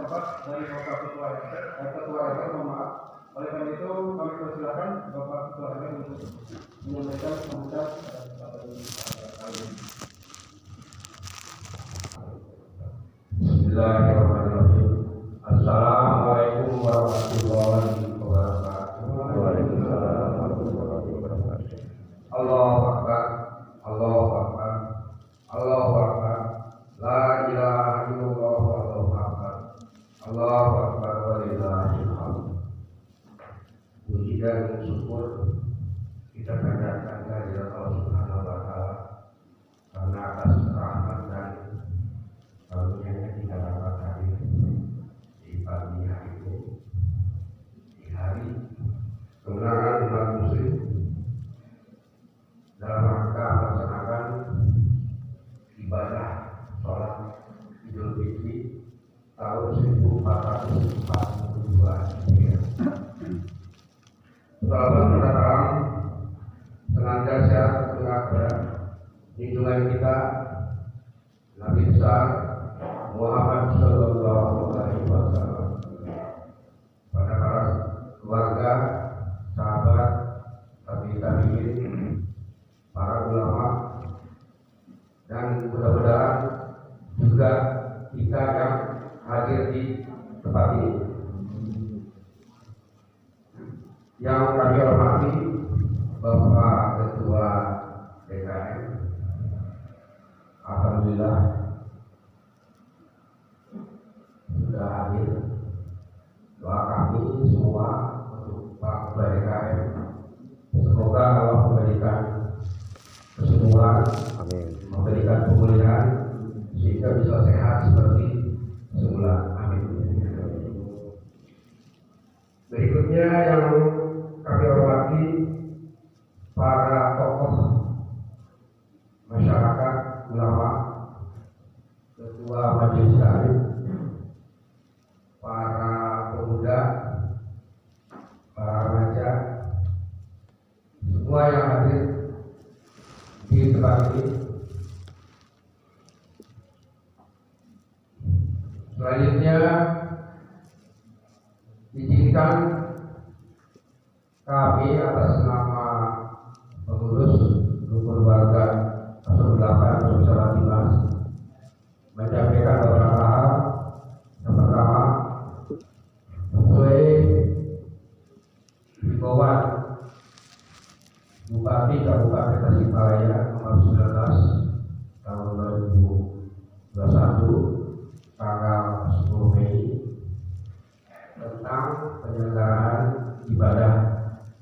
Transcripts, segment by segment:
Bapak dari Bapak Ketua RT, mohon maaf. Oleh karena itu kami persilakan Bapak Ketua RT untuk menyampaikan komentar pada kesempatan kali ini. Bismillahirrahmanirrahim. Assalamualaikum warahmatullahi wabarakatuh. Waalaikumsalam warahmatullahi wabarakatuh. Allahu Akbar, Allahu Akbar, Allahu Akbar. La ilaha illallah, Allahu Akbar, Allahu Akbar, walillahil hamd. Puji dan syukur kita panjatkan kehadirat Allah Subhanahu wa taala karena atas rahmat dan karunia kita dapat hadir di pagi hari ini, di hari kemenangan umat muslim dalam rangka melaksanakan ibadah sholat Idul Fitri tahun 1442 Hijriah. Selamat datang senantiasa berada lindungan kita Nabi besar Muhammad Sallallahu Alaihi Wasallam, pada para keluarga, sahabat, tabi'in, para ulama, dan mudah-mudahan juga kita yang hadir di tempat ini. Yang kami hormati Bapak Ketua DKM, alhamdulillah sudah hadir. Doa kami semua untuk Pak Ketua DKM, semoga Allah memberikan kesembuhan, memberikan pemulihan sehingga bisa sehat seperti semula. Amin. Berikutnya yang kami hormati para tokoh masyarakat, ulama, ketua majelis taklim, para pemuda, para remaja, semua yang hadir di tempat ini. Selanjutnya izinkan kami atas nama pengurus rukun warga 08 Nusa Dimas menyampaikan beberapa hal. Yang pertama, sesuai himbauan Bupati Kabupaten Tasikmalaya nomor 19 tahun 2021 tanggal 10 Mei tentang penyelenggaraan ibadah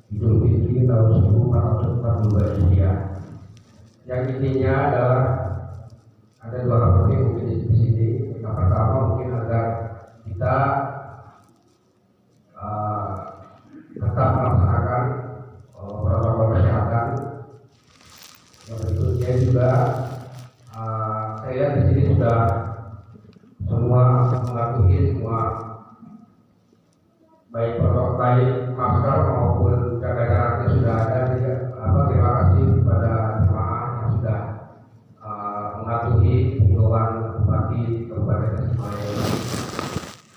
Idul Fitri tahun 1442 Hijriah. Yang intinya adalah ada dua hal penting mungkin di sini. Yang pertama mungkin agar kita tetap melaksanakan protokol kesehatan. Yang berikutnya juga saya di sini sudah semua mematuhi semua baik masker maupun jaga jaraknya sudah ada. Terima kasih kepada jemaah yang sudah mematuhi himbauan Bupati Kabupaten Tasikmalaya.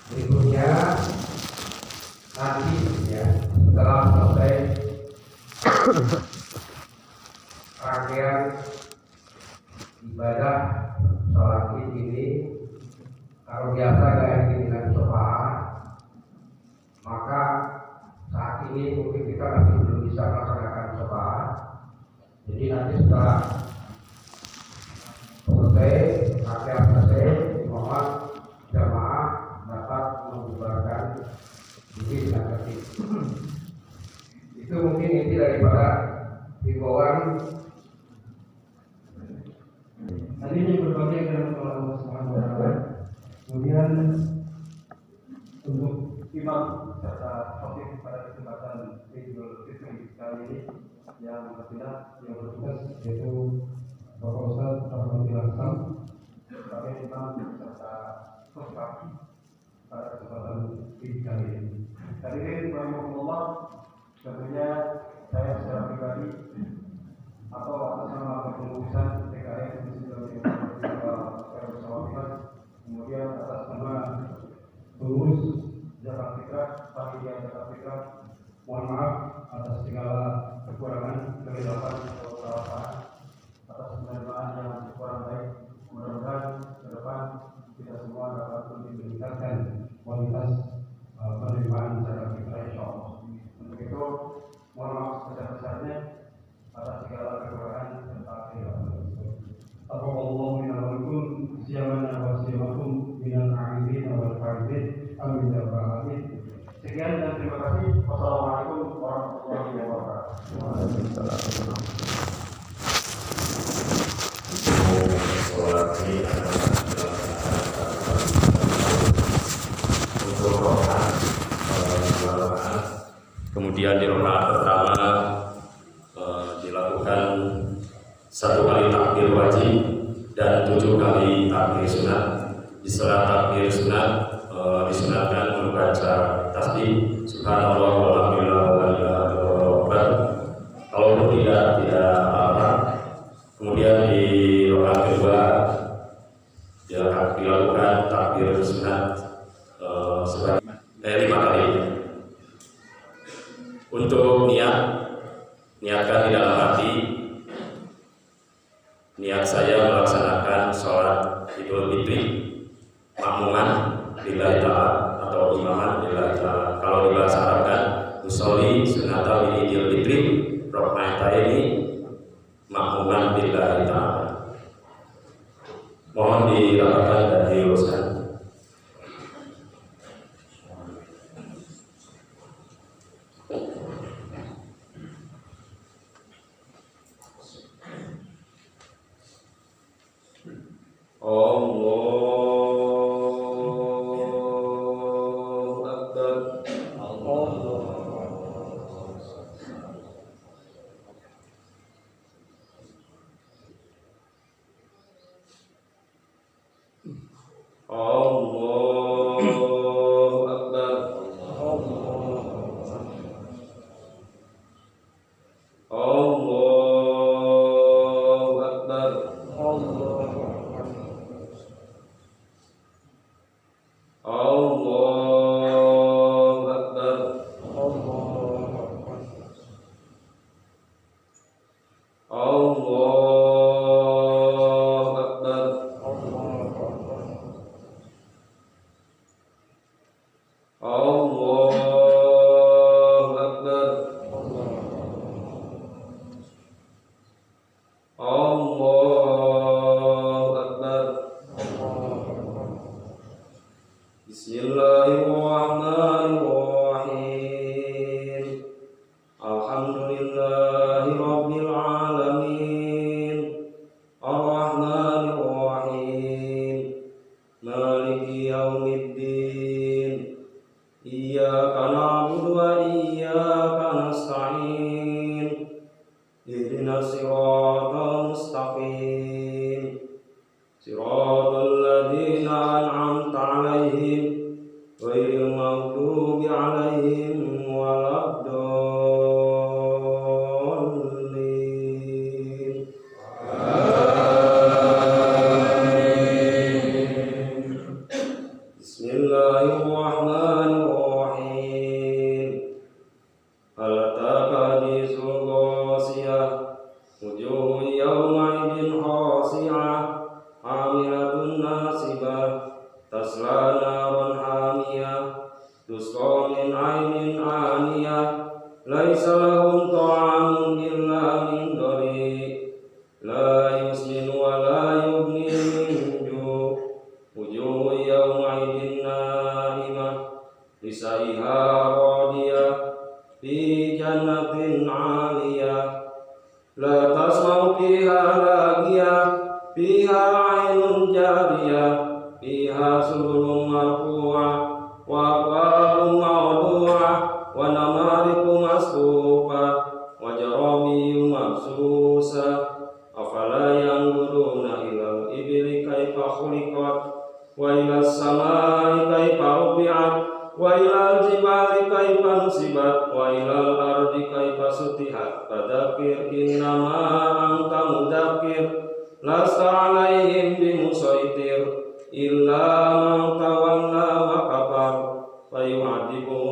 Berikutnya nanti ya setelah selesai rangkaian ibadah sholat Id ini, kalau biasa yang dengan sofahan, maka saat ini mungkin kita masih belum bisa melaksanakan sofahan. Jadi nanti setelah selesai rangkaian selesai, mohon jamaah dapat membubarkan diri dengan tertib. Itu mungkin inti daripada himbauan. Tadi ini berbagai dengan Allah Subhanahu wa taala. Kemudian untuk imam serta khotib pada kesempatan Idul Fitri kali ini yang bertugas yaitu Bapak Ustaz Rahmatil Hasan sebagai imam serta khotbah pada kesempatan Idul kali ini. Hadirin rahimakumullah, tentunya saya secara pribadi atau atas nama kepengurusan TKM di sini kemudian atas nama fitrah, panitia zakat fitrah. Mohon maaf atas segala kekurangan, kehilafan atau kesalahan, atas penerimaan yang kurang baik. Mudah-mudahan ke depan kita semua dapat lebih meningkatkan kualitas penerimaan zakat fitrah, insyaallah. Untuk itu, mohon maaf sebesar-besarnya atas segala kekurangan serta kehilafan. Taqabbalallahu minna wa minkum siyamana wa siyamakum minal a'idin wal fa'idin. Amin ya rabbal alamin. Sekian dan terima kasih. Wassalamualaikum warahmatullahi wabarakatuh. Waalaikumsalam. Untuk rokaat kemudian di rokaat pertama dilakukan 1 kali takbir wajib dan 7 kali takbir sunat. Di setelah takbir sunat disunatkan membaca tasbih subhanallah walhamdulillah wa la ilaha illallah. Kalau tidak apa. Kemudian di rokaat kedua dilakukan takbir sunat sebanyak 5 kali. Untuk niatkan di dalam hati, niat saya melaksanakan sholat Idul Fitri makmuman lillahi ta'ala atau imaman lillahi ta'ala. Kalau dibahasa Arabkan usolli sunata min Idul Fitri rok'ataini makmuman lillahi ta'ala. Mohon dirapatkan dan diluruskan. Allahu Akbar. Allahu Akbar. Allahu Akbar. Allahu Akbar. Allahu Akbar. Allahu Akbar. Allahu Akbar. Bismillahirrahmanirrahim. Alhamdulillahi rabbil alamin. Ar-Rahmanirrahim. Maliki yaumiddin. Iyyaka na'budu wa iyyaka nasta'in. Ihdinas siratal mustaqim. Siratal ladzina an'amta 'alaihim ghairil maghdubi 'alaihim waladdallin. Bismillahirrahmanirrahim. Hal ataka hadisul ghasiyah wujuhun yawma'idin khashi'ah 'amilatun nasibah tasla naran hamiyah tusqa min 'ainin 'aniyah laisa lahum ta'amun illa min dhari' la yusminu wa la yughni min ju' wujuhun yawma'idin na'imah lisaiha radiyah fi jannatin 'aliyah la tasma'u fiha lagiyah fiha 'ainun jariyah fiha sururun marfu'ah wa aqwalun mawdu'ah wa namariqu masfuufah wa jarabiyyu mabsusah. Afala yanzuruna ilal ibli kaifa khuliqat wa ilas samai kaifa rufi'at wa ilal jibali kaifa nusibat wa ilal ardi kaifa sutihat. Fadzakir innama anta mudzakir lasta 'alaihim bimusaitir illa man tawalla wa kafar fa yu'adibuhu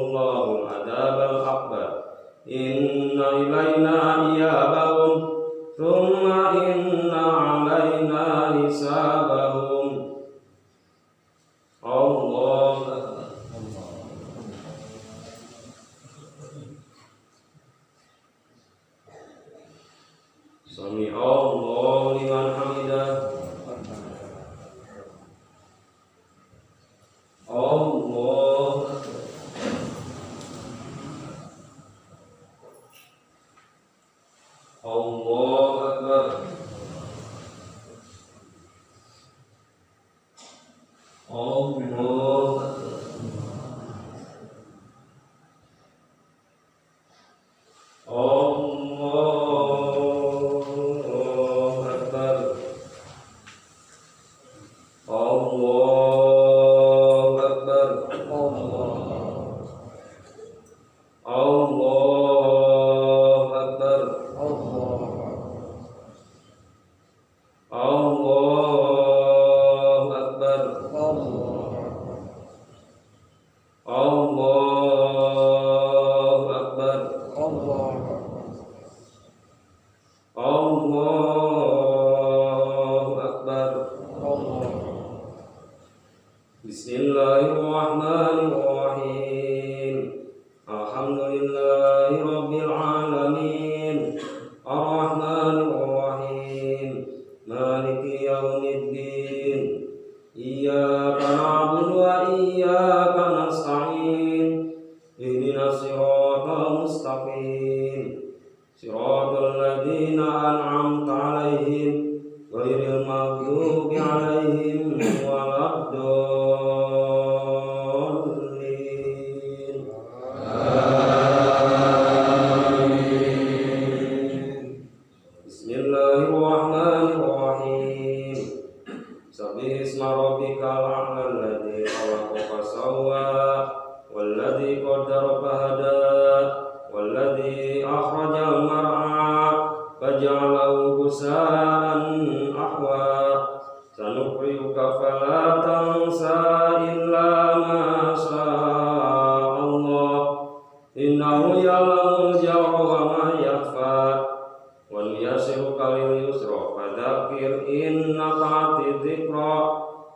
Allahu Akbar. Allahu Akbar. Allahu Akbar. Allahu Akbar. Bismillahirrahmanirrahim. Alhamdulillahi rabbil alamin. Ar-Rahmanir Rahim. Maliki yaumiddin. Iyyaka na'budu wa iyyaka nasta'in. Ihdinas siratal mustaqim. Siratal ladzina an'amta 'alaihim ghairil maghdubi 'alaihim waladdallin. Bismillahirrahmanirrahim. Sabbih isma rabbikal a'la alladzi khalaqa fasawwa walladzi qaddara fahada walladzi akhrajal mar'a faj'alahu ghusaan ahwa. Sanuqri'uka fala tansa illa ma syaa Allah innahu ya'lamul jahra wa ma yakhfa. Wal yasiruka lil yusra fadzakir in nafa'ati dzikra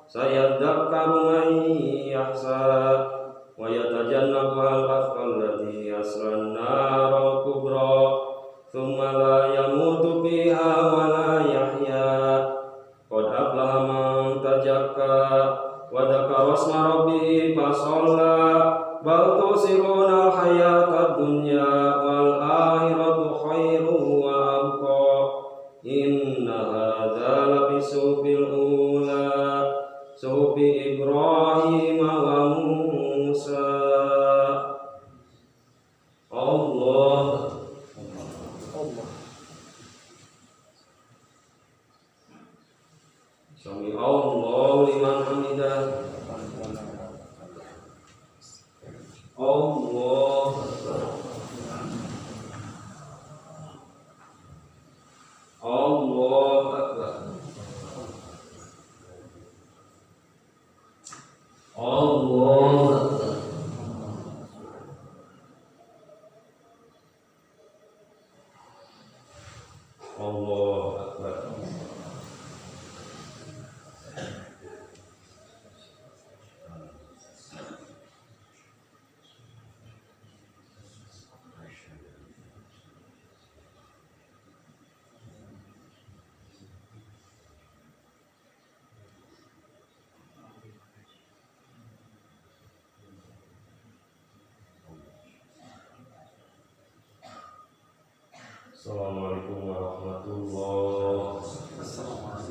sayadzakkaru man yakhsha wa yatajannabuhal ashqal ladzi yaslan naral kubra thumma la yamutu fiha wa la yahya. Qad aflaha man tazakka wa dzakara isma rabbih fasalla bal tusiruna hayatad dunya wal akhiratu khairun wa abqa. Inna hadza lafi suhufil ula suhufi Ibrahim wa Musa. Allah. Sami Allahu liman hamidah. Allahu Akbar. Allahu Akbar. Allahu Akbar. Allahu Akbar. Assalamualaikum warahmatullahi wabarakatuh.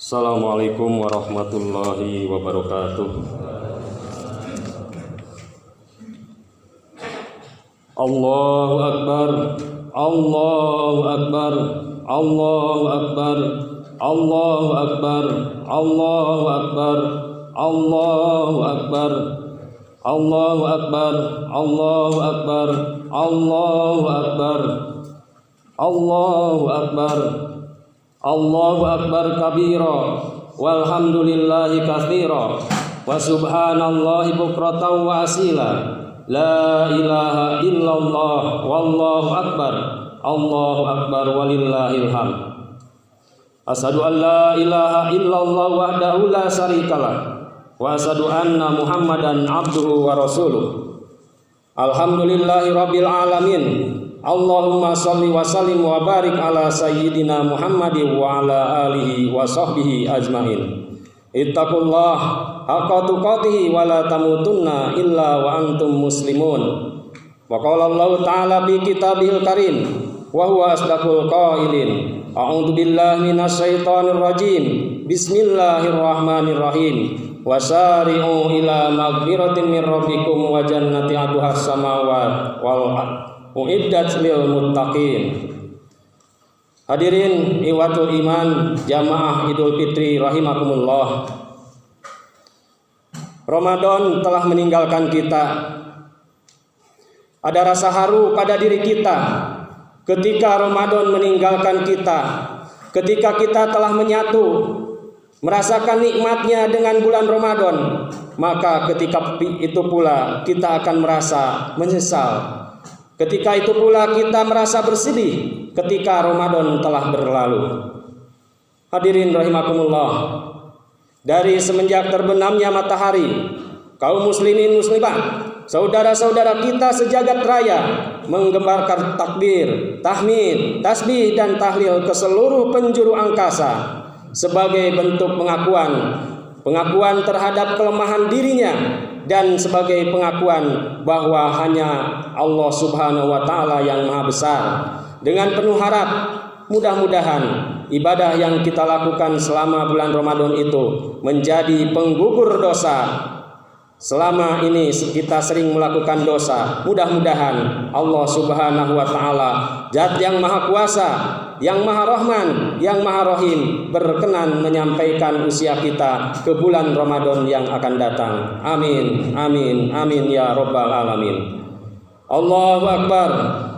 Assalamualaikum warahmatullahi wabarakatuh. Assalamualaikum warahmatullahi wabarakatuh. Allahu Akbar. Allahu Akbar. Allahu Akbar. Allahu Akbar. Allahu Akbar. Allahu Akbar. Allahu Akbar. Allahu Akbar. Allahu Akbar. Allahu Akbar. Allahu Akbar kabira walhamdulillahi katsira wa subhanallahi bukratan wa asila. La ilaha illallah wallahu akbar. Allahu akbar walillahil hamd. Asyhadu an la ilaha illallah wahdahu la syarikalah wa asyhadu anna Muhammadan abduhu wa rasuluh. Alhamdulillahi rabbil alamin. Allahumma sholli wa sallim wa barik ala sayyidina Muhammadin wa ala alihi wa sahbihi ajmain. Ittaqullah haqqa tuqatih wa la tamutunna illa wa antum muslimun. Wa qala Allah ta'ala fi kitabihil karim wa huwa asdaqul qailin. A'udzu billahi minasyaitonir rajim. Bismillahirrahmanirrahim. Wasari'u ila maghfiratin min rabbikum wa jannati 'arduhas samawati wal ardh uiddat lil muttaqin. Hadirin ikhwatul iman jamaah Idul Fitri rahimakumullah. Ramadan telah meninggalkan kita. Ada rasa haru pada diri kita ketika Ramadan meninggalkan kita, ketika kita telah menyatu, merasakan nikmatnya dengan bulan Ramadan, maka ketika itu pula kita akan merasa menyesal. Ketika itu pula kita merasa bersedih ketika Ramadan telah berlalu. Hadirin rahimakumullah, dari semenjak terbenamnya matahari, kaum muslimin muslimat, saudara-saudara kita sejagat raya menggembarkan takbir, tahmid, tasbih dan tahlil ke seluruh penjuru angkasa sebagai bentuk pengakuan terhadap kelemahan dirinya dan sebagai pengakuan bahwa hanya Allah Subhanahu wa taala yang Maha Besar. Dengan penuh harap, mudah-mudahan ibadah yang kita lakukan selama bulan Ramadan itu menjadi penggugur dosa. Selama ini kita sering melakukan dosa, mudah-mudahan Allah Subhanahu wa taala, Zat yang Maha Kuasa, yang Maha Rahman, yang Maha Rahim, berkenan menyampaikan usia kita ke bulan Ramadan yang akan datang. Amin, amin, amin ya Rabbal Alamin. Allahu Akbar,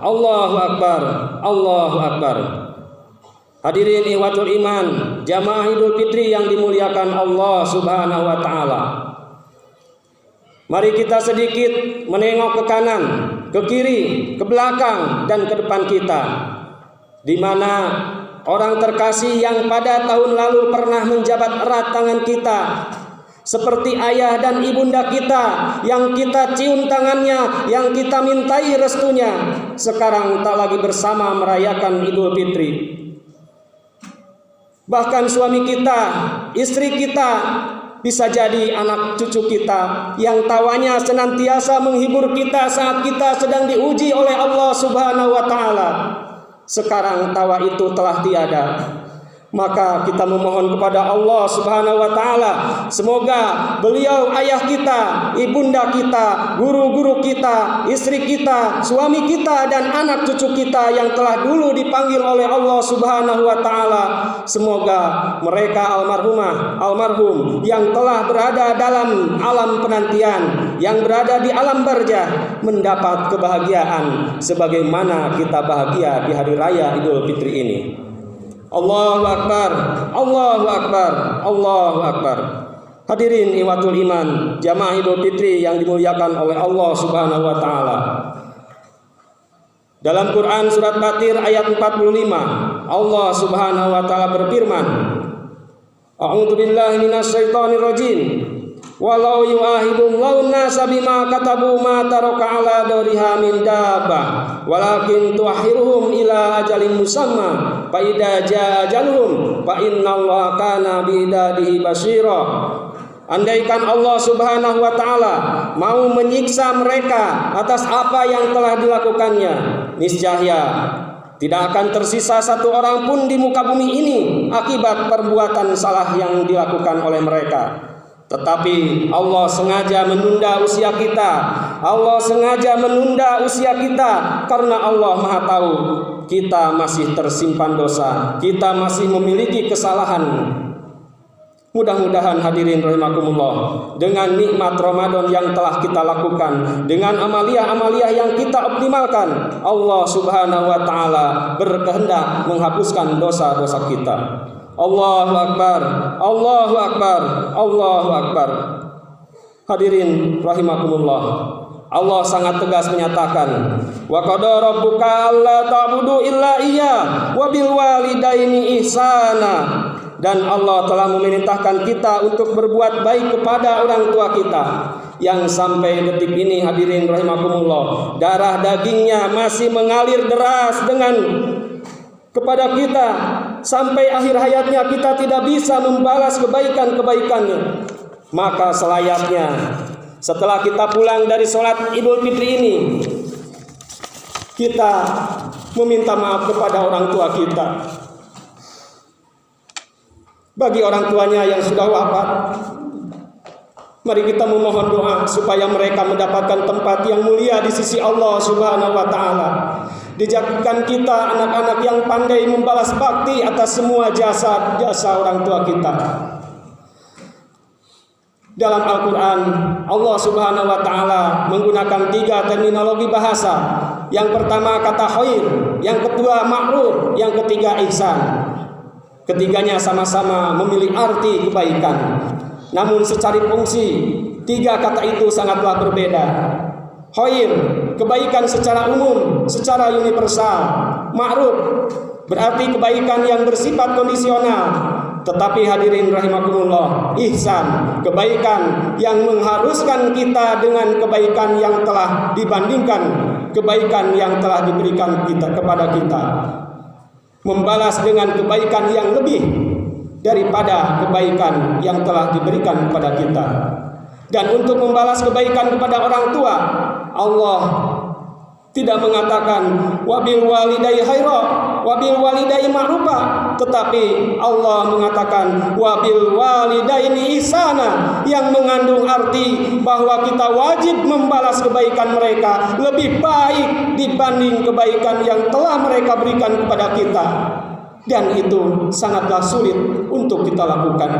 Allahu Akbar, Allahu Akbar. Hadirin ikhwatul iman, jamaah Idul Fitri yang dimuliakan Allah Subhanahu wa taala. Mari kita sedikit menengok ke kanan, ke kiri, ke belakang, dan ke depan kita, di mana orang terkasih yang pada tahun lalu pernah menjabat erat tangan kita, seperti ayah dan ibunda kita yang kita cium tangannya, yang kita mintai restunya, sekarang tak lagi bersama merayakan Idul Fitri. Bahkan suami kita, istri kita, bisa jadi anak cucu kita yang tawanya senantiasa menghibur kita saat kita sedang diuji oleh Allah Subhanahu wa taala. Sekarang tawa itu telah tiada. Maka kita memohon kepada Allah Subhanahu wa taala, semoga beliau ayah kita, ibunda kita, guru-guru kita, istri kita, suami kita, dan anak cucu kita yang telah dulu dipanggil oleh Allah Subhanahu wa taala, semoga mereka almarhumah, almarhum yang telah berada dalam alam penantian, yang berada di alam barzah, mendapat kebahagiaan sebagaimana kita bahagia di hari raya Idul Fitri ini. Allahu Akbar, Allahu Akbar, Allahu Akbar. Hadirin ikhwatul iman, jamaah Idul Fitri yang dimuliakan oleh Allah Subhanahu wa taala. Dalam Quran surat Fatir ayat 45, Allah Subhanahu wa taala berfirman, A'udzu billahi minasyaitonir rajim. Walau yu'ahidullahu an-nasa bima katabu ma taraka ala dariha min dabbah walakin tuakhiruhum ila ajalin musamma fa idza jaa ajaluhum fa innallaha kana bi ibadihi basira. Andaikan Allah Subhanahu wa taala mau menyiksa mereka atas apa yang telah dilakukannya, niscaya tidak akan tersisa satu orang pun di muka bumi ini akibat perbuatan salah yang dilakukan oleh mereka. Tetapi Allah sengaja menunda usia kita. Allah sengaja menunda usia kita karena Allah Maha tahu kita masih tersimpan dosa, kita masih memiliki kesalahan. Mudah-mudahan hadirin rahimakumullah, dengan nikmat Ramadan yang telah kita lakukan, dengan amalia-amalia yang kita optimalkan, Allah Subhanahu wa taala berkehendak menghapuskan dosa-dosa kita. Allahu Akbar, Allahu Akbar, Allahu Akbar. Hadirin rahimakumullah, Allah sangat tegas menyatakan, wa qada rabbuka alla ta'budu illa iyyah wa bil walidaini ihsana. Dan Allah telah memerintahkan kita untuk berbuat baik kepada orang tua kita, yang sampai detik ini hadirin rahimakumullah, darah dagingnya masih mengalir deras kepada kita, sampai akhir hayatnya kita tidak bisa membalas kebaikan-kebaikannya. Maka selayaknya setelah kita pulang dari sholat Idul Fitri ini, kita meminta maaf kepada orang tua kita. Bagi orang tuanya yang sudah wafat, mari kita memohon doa supaya mereka mendapatkan tempat yang mulia di sisi Allah Subhanahu wa taala. Dijadikan kita anak-anak yang pandai membalas bakti atas semua jasa-jasa orang tua kita. Dalam Al-Quran, Allah Subhanahu wa taala menggunakan 3 terminologi bahasa. Yang pertama kata khair, yang kedua ma'ruf, yang ketiga ihsan. Ketiganya sama-sama memiliki arti kebaikan. Namun secara fungsi, 3 kata itu sangatlah berbeda. Khair, kebaikan secara umum, secara universal. Ma'ruf, berarti kebaikan yang bersifat kondisional. Tetapi hadirin rahimakumullah, ihsan, kebaikan yang mengharuskan kita dengan kebaikan yang telah dibandingkan kebaikan yang telah diberikan kita kepada kita. Membalas dengan kebaikan yang lebih daripada kebaikan yang telah diberikan kepada kita. Dan untuk membalas kebaikan kepada orang tua, Allah tidak mengatakan wabil walidai khaira, wabil walidai ma'rufa, tetapi Allah mengatakan wabil walidaini ihsana, yang mengandung arti bahwa kita wajib membalas kebaikan mereka lebih baik dibanding kebaikan yang telah mereka berikan kepada kita. Dan itu sangatlah sulit untuk kita lakukan.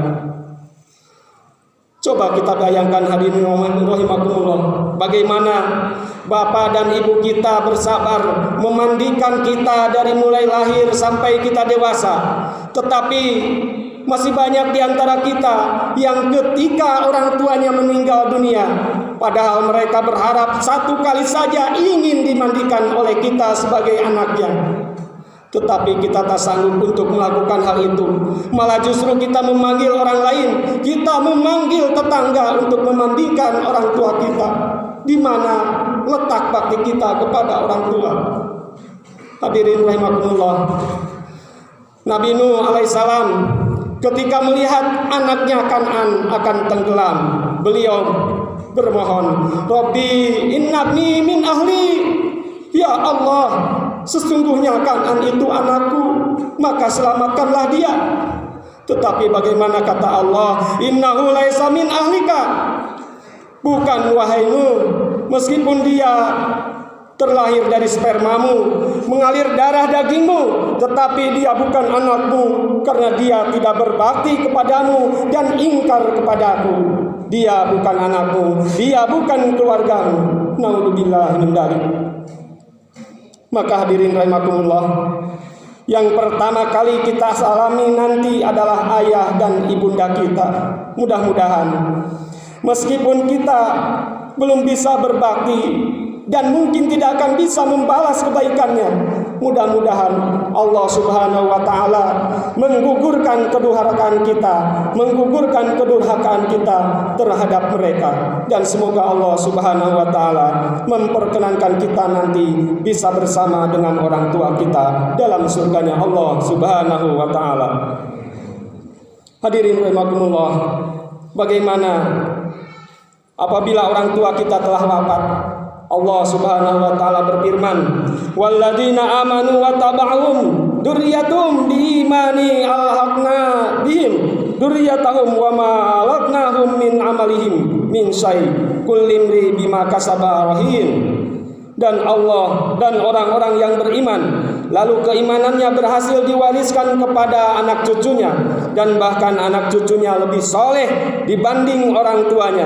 Coba kita bayangkan hadirin rahimakumullah, bagaimana bapak dan ibu kita bersabar memandikan kita dari mulai lahir sampai kita dewasa. Tetapi masih banyak di antara kita yang ketika orang tuanya meninggal dunia, padahal mereka berharap 1 kali saja ingin dimandikan oleh kita sebagai anaknya. Tetapi kita tak sanggup untuk melakukan hal itu. Malah justru kita memanggil orang lain, kita memanggil tetangga untuk memandikan orang tua kita. Di mana letak bakti kita kepada orang tua? Hadirin rahimakumullah, Nabi Nuh alaihissalam ketika melihat anaknya Kan'an akan tenggelam, beliau bermohon, Rabbi innabni min ahli, ya Allah, sesungguhnya Kan'an itu anakku, maka selamatkanlah dia. Tetapi bagaimana kata Allah, innahu laisa min ahlika, bukan wahai Nuh, meskipun dia terlahir dari spermamu, mengalir darah dagingmu, tetapi dia bukan anakmu, karena dia tidak berbakti kepadamu dan ingkar kepadaku. Dia bukan anakmu, dia bukan keluargamu. Naudzubillah min dzalik. Maka hadirin rahimakumullah, yang pertama kali kita alami nanti adalah ayah dan ibunda kita. Mudah-mudahan meskipun kita belum bisa berbakti dan mungkin tidak akan bisa membalas kebaikannya, mudah-mudahan Allah Subhanahu wa taala menggugurkan kedurhakaan kita, menggugurkan kedurhakaan kita terhadap mereka, dan semoga Allah Subhanahu wa taala memperkenankan kita nanti bisa bersama dengan orang tua kita dalam surganya Allah Subhanahu wa taala. Hadirin rahimakumullah, bagaimana apabila orang tua kita telah wafat? Allah Subhanahu wa taala berfirman, "Walladzina amanu wa taba'hum dzurriyyatum biimani alhaqna bihim dzurriyyatahum wa ma alatnahum min amalihim min syai' kullu imri bima kasaba rahin." Dan Allah dan orang-orang yang beriman, lalu keimanannya berhasil diwariskan kepada anak cucunya, dan bahkan anak cucunya lebih soleh dibanding orang tuanya,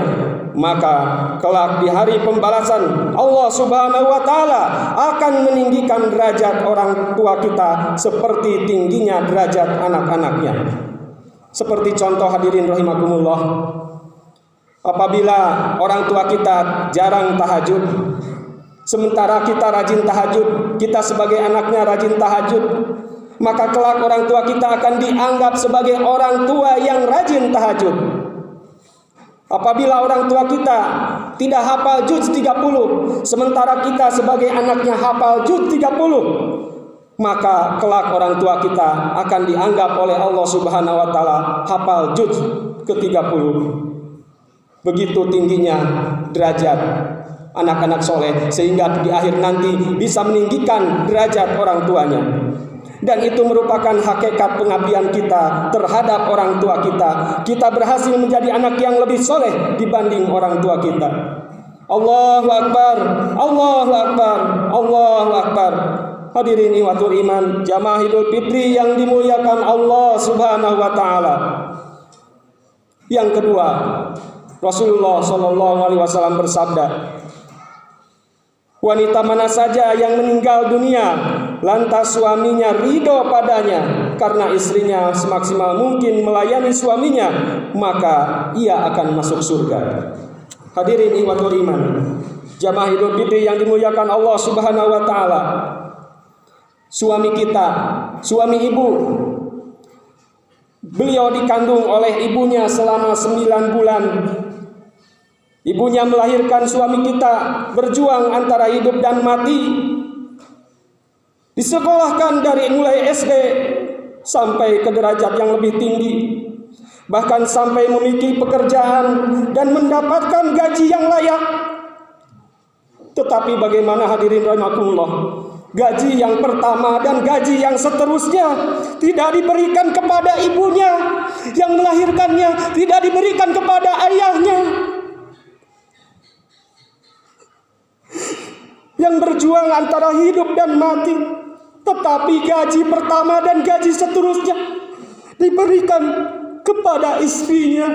maka kelak di hari pembalasan Allah Subhanahu wa taala akan meninggikan derajat orang tua kita seperti tingginya derajat anak-anaknya. Seperti contoh hadirin rahimakumullah, apabila orang tua kita jarang tahajud, sementara kita rajin tahajud, kita sebagai anaknya rajin tahajud, maka kelak orang tua kita akan dianggap sebagai orang tua yang rajin tahajud. Apabila orang tua kita tidak hafal juz 30, sementara kita sebagai anaknya hafal juz 30, maka kelak orang tua kita akan dianggap oleh Allah Subhanahu wa taala hafal juz ke-30. Begitu tingginya derajat anak-anak soleh, sehingga di akhir nanti bisa meninggikan derajat orang tuanya. Dan itu merupakan hakikat pengabdian kita terhadap orang tua kita. Kita berhasil menjadi anak yang lebih soleh dibanding orang tua kita. Allahu Akbar, Allahu Akbar, Allahu Akbar. Hadirin ikhwatul iman, jamaah Idul Fitri yang dimuliakan Allah Subhanahu wa taala. Yang kedua, Rasulullah Shallallahu alaihi wasallam bersabda, wanita mana saja yang meninggal dunia lantas suaminya ridho padanya karena istrinya semaksimal mungkin melayani suaminya, maka ia akan masuk surga. Hadirin ikhwatul iman, jamaah Idul Fitri yang dimuliakan Allah Subhanahu wa taala. Suami kita, suami ibu, beliau dikandung oleh ibunya selama 9 bulan. Ibunya melahirkan suami kita, berjuang antara hidup dan mati. Disekolahkan dari mulai SD sampai ke derajat yang lebih tinggi, bahkan sampai memiliki pekerjaan dan mendapatkan gaji yang layak. Tetapi bagaimana hadirin rahimakumullah, gaji yang pertama dan gaji yang seterusnya tidak diberikan kepada ibunya yang melahirkannya, tidak diberikan kepada ayahnya yang berjuang antara hidup dan mati. Tetapi gaji pertama dan gaji seterusnya diberikan kepada istrinya.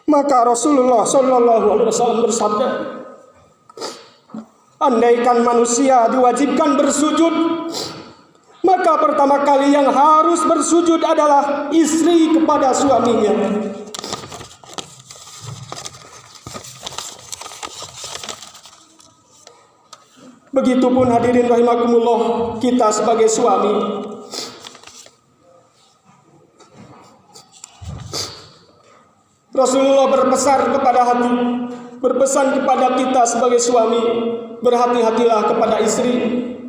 Maka Rasulullah Shallallahu alaihi wasallam bersabda, andaikan manusia diwajibkan bersujud, maka pertama kali yang harus bersujud adalah istri kepada suaminya. Begitupun hadirin rahimakumullah, kita sebagai suami, Rasulullah berpesan kepada kita sebagai suami, berhati-hatilah kepada istri,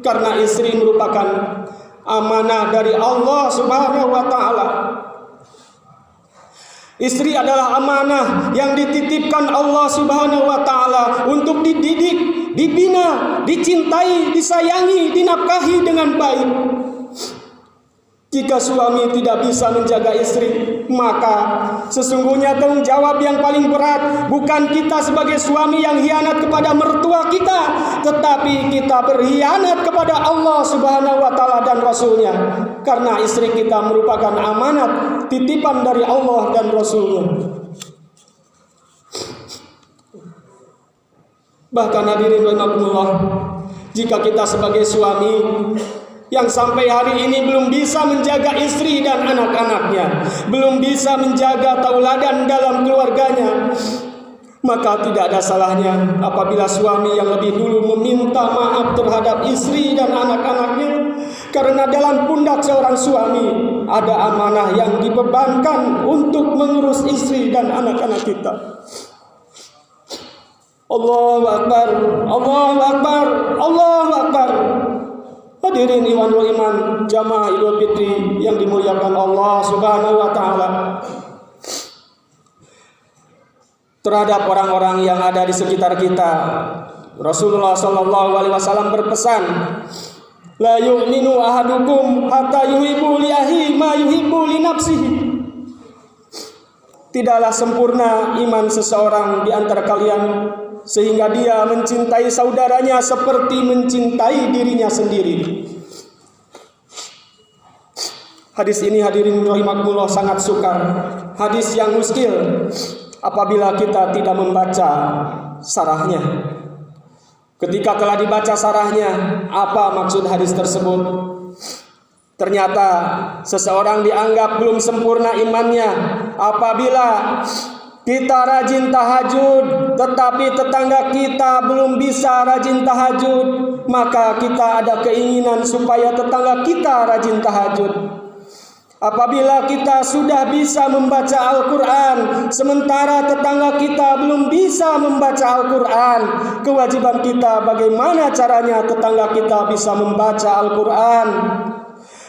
karena istri merupakan amanah dari Allah Subhanahu wa taala. Istri adalah amanah yang dititipkan Allah Subhanahu wa taala untuk dididik, dibina, dicintai, disayangi, dinafkahi dengan baik. Jika suami tidak bisa menjaga istri, maka sesungguhnya tanggung jawab yang paling berat bukan kita sebagai suami yang hianat kepada mertua kita, tetapi kita berkhianat kepada Allah Subhanahu wa taala dan Rasul-Nya. Karena istri kita merupakan amanat, titipan dari Allah dan Rasul-Nya. Bahkan hadirin rahimakumullah, jika kita sebagai suami yang sampai hari ini belum bisa menjaga istri dan anak-anaknya, belum bisa menjaga tauladan dalam keluarganya, maka tidak ada salahnya apabila suami yang lebih dulu meminta maaf terhadap istri dan anak-anaknya. Karena dalam pundak seorang suami ada amanah yang dibebankan untuk mengurus istri dan anak-anak kita. Allahu Akbar, Allahu Akbar, Allahu Akbar. Hadirin ikhwanul iman, jamaah Idul Fitri yang dimuliakan Allah Subhanahu wa taala. Terhadap orang-orang yang ada di sekitar kita, Rasulullah Shallallahu alaihi wasallam berpesan, la yu'minu ahadukum hatta yuhibbu li akhihi ma yuhibbu li nafsihi. Tidaklah sempurna iman seseorang di antara kalian sehingga dia mencintai saudaranya seperti mencintai dirinya sendiri. Hadis ini hadirin rahimakumullah sangat sukar. Hadis yang muskil apabila kita tidak membaca sarahnya. Ketika telah dibaca sarahnya, apa maksud hadis tersebut? Ternyata seseorang dianggap belum sempurna imannya apabila kita rajin tahajud, tetapi tetangga kita belum bisa rajin tahajud, maka kita ada keinginan supaya tetangga kita rajin tahajud. Apabila kita sudah bisa membaca Al-Quran, sementara tetangga kita belum bisa membaca Al-Quran, kewajiban kita bagaimana caranya tetangga kita bisa membaca Al-Quran.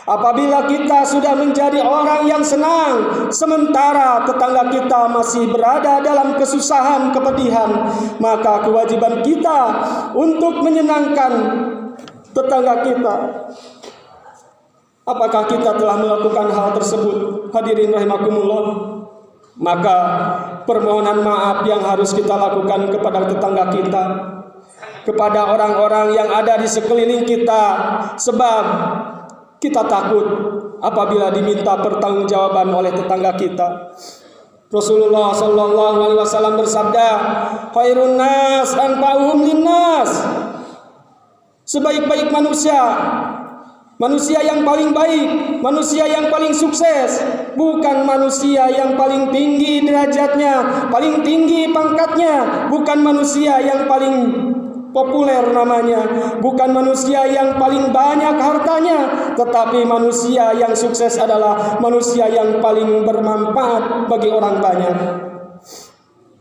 Apabila kita sudah menjadi orang yang senang, sementara tetangga kita masih berada dalam kesusahan, kepedihan, maka kewajiban kita untuk menyenangkan tetangga kita. Apakah kita telah melakukan hal tersebut? Hadirin rahimakumullah. Maka permohonan maaf yang harus kita lakukan kepada tetangga kita, kepada orang-orang yang ada di sekeliling kita, sebab kita takut apabila diminta pertanggungjawaban oleh tetangga kita. Rasulullah sallallahu alaihi wasallam bersabda, "Khairun nas anfa'uhum linnas." Sebaik-baik manusia, manusia yang paling baik, manusia yang paling sukses, bukan manusia yang paling tinggi derajatnya, paling tinggi pangkatnya, bukan manusia yang paling populer namanya, bukan manusia yang paling banyak hartanya, tetapi manusia yang sukses adalah manusia yang paling bermanfaat bagi orang banyak.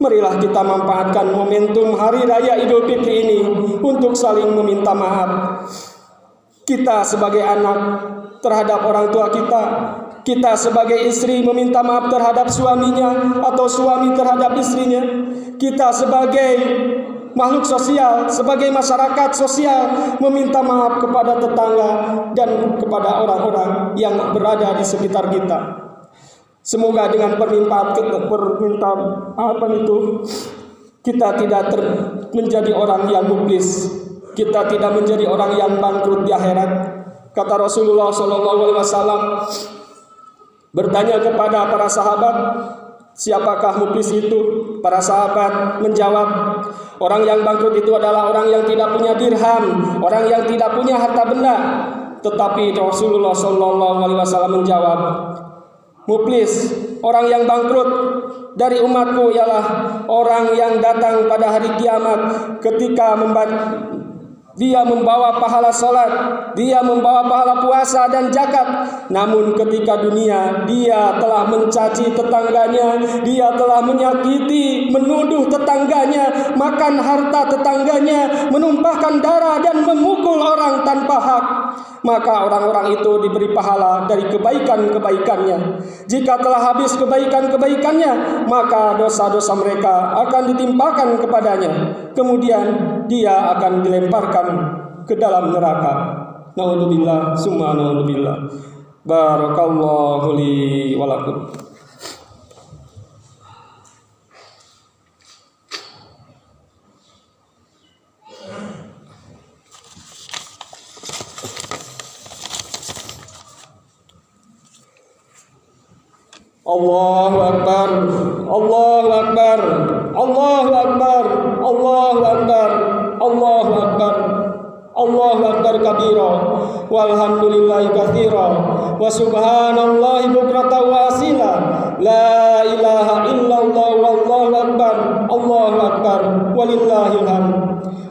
Marilah kita manfaatkan momentum Hari Raya Idul Fitri ini untuk saling meminta maaf. Kita sebagai anak terhadap orang tua kita, kita sebagai istri meminta maaf terhadap suaminya atau suami terhadap istrinya, kita sebagai makhluk sosial, sebagai masyarakat sosial meminta maaf kepada tetangga dan kepada orang-orang yang berada di sekitar kita. Semoga dengan permintaan itu kita tidak menjadi orang yang muflis, kita tidak menjadi orang yang bangkrut di akhirat. Kata Rasulullah SAW bertanya kepada para sahabat, siapakah muflis itu? Para sahabat menjawab, orang yang bangkrut itu adalah orang yang tidak punya dirham, orang yang tidak punya harta benda. Tetapi Rasulullah SAW menjawab, muflis, orang yang bangkrut dari umatku ialah orang yang datang pada hari kiamat ketika dia membawa pahala salat, dia membawa pahala puasa dan zakat. Namun ketika dunia dia telah mencaci tetangganya, dia telah menyakiti, menuduh tetangganya, makan harta tetangganya, menumpahkan darah dan memukul orang tanpa hak. Maka orang-orang itu diberi pahala dari kebaikan-kebaikannya. Jika telah habis kebaikan-kebaikannya, maka dosa-dosa mereka akan ditimpakan kepadanya. Kemudian dia akan dilemparkan ke dalam neraka. Naudzubillah, summa naudzubillah. Barakallahu li wa lakum. Allahu Akbar, Allahu Akbar, Allahu Akbar, Allahu Akbar, Allahu Akbar, Allahu Akbar kabira, walhamdulillahi katsira, wa subhanallahi bukratan wa asila, la ilaha illallah wallahu akbar, Allahu Akbar, walillahil hamd.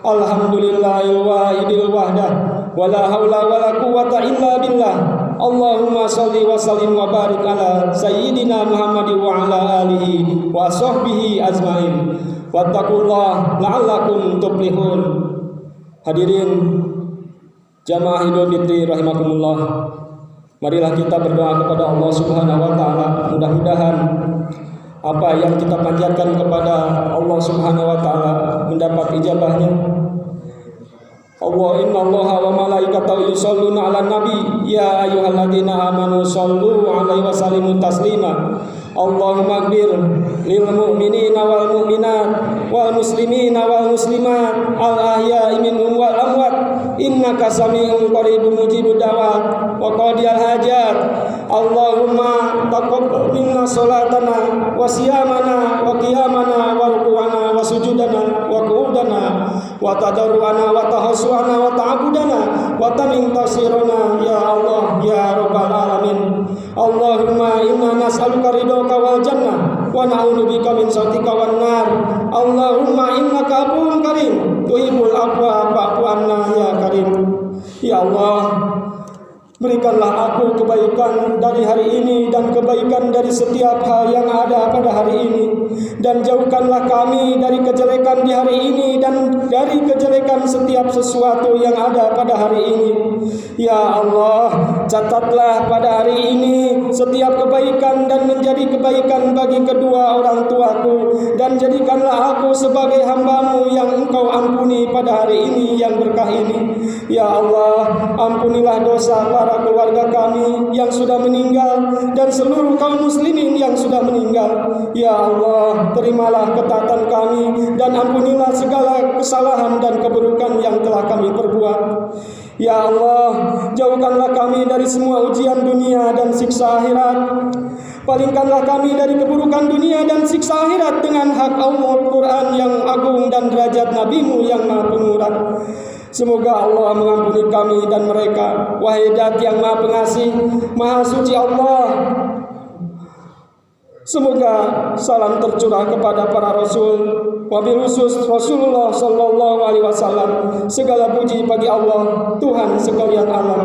Alhamdulillahil wahidil wahdah, wala haula wala quwwata illa billah. Allahumma salli wa sallim wa barik ala sayyidina Muhammadin wa ala alihi wa sahbihi ajmain. Wattaqullah la'allakum tuflihun. Hadirin jamaah Idul Fitri rahimakumullah. Marilah kita berdoa kepada Allah Subhanahu wa taala. Mudah-mudahan apa yang kita panjatkan kepada Allah Subhanahu wa taala mendapat ijabahnya. Allah innallaha wa malaikatahu yusholluna 'alan nabi ya ayyuhalladzina amanu shollu 'alaihi wa sallimu taslima. Allahumma ighfir lil mu'minina wal mu'minat wal muslimina wal muslimat al ahya'i minhum wal amwat innaka sami'un qaribun mujibud da'wat wa qadiyal hajat. Allahumma taqabbal minna salatana wa siyamana wa qiyamana wa ruku'ana wa sujudana wa qu'udana wa tadarruana wa tahassuana wa ta'abudana wa tamim tasirana ya Allah ya rabbal alamin. Allahumma inna nas'aluka ridhaka wal jannah wa na'udzubika min sakhatika wan nar. Allahumma innaka afuwwun karim tuhibbul afwa fa'fu anna ya karim. Ya Allah, Berikanlah aku kebaikan dari hari ini dan kebaikan dari setiap hal yang ada pada hari ini. Dan jauhkanlah kami dari kejelekan di hari ini dan dari kejelekan setiap sesuatu yang ada pada hari ini. Ya Allah, catatlah pada hari ini setiap kebaikan dan menjadi kebaikan bagi kedua orang tuaku. Dan jadikanlah aku sebagai hamba-Mu yang Engkau ampuni pada hari ini yang berkah ini. Ya Allah, ampunilah dosa para keluarga kami yang sudah meninggal dan seluruh kaum muslimin yang sudah meninggal. Ya Allah, terimalah ketaatan kami dan ampunilah segala kesalahan dan keburukan yang telah kami perbuat. Ya Allah, jauhkanlah kami dari semua ujian dunia dan siksa akhirat. Palingkanlah kami dari keburukan dunia dan siksa akhirat dengan hak Allah Quran yang agung dan derajat Nabi-Mu yang maha pemurah. Semoga Allah mengampuni kami dan mereka. Wahai Dat yang maha pengasih, maha suci Allah. Semoga salam tercurah kepada para rasul, wabil khusus Rasulullah sallallahu alaihi wasallam. Segala puji bagi Allah, Tuhan sekalian alam.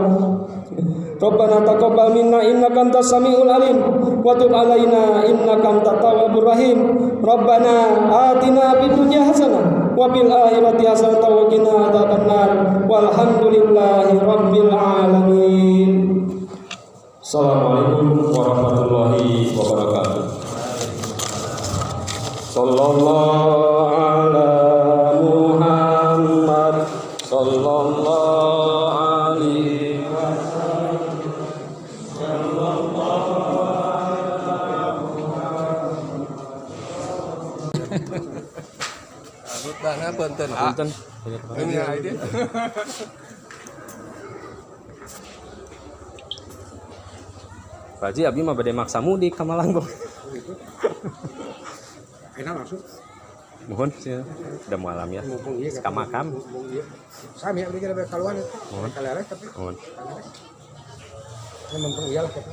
Rabbana taqabbal minna innaka antas samiul alim wa tub alaina innaka antat tawwabur rahim. Rabbana atina fid dunya hasanah wa fil akhirati hasanah wa qina adzabannar. Walhamdulillahi rabbil alamin. Assalamualaikum warahmatullahi wabarakatuh. Sallallahu ala Muhammad sallallahu alaihi wasallam. Punten. Ini ide. Pak Haji, abdi mah bade maksa mudik ka Malang, Bang. Enak langsung. Mohon sih, udah malam ya. Ka makam. Sami abdi kira kaluan. Mohon. Kaleres tapi. Mohon. Mumpung iyalah kita.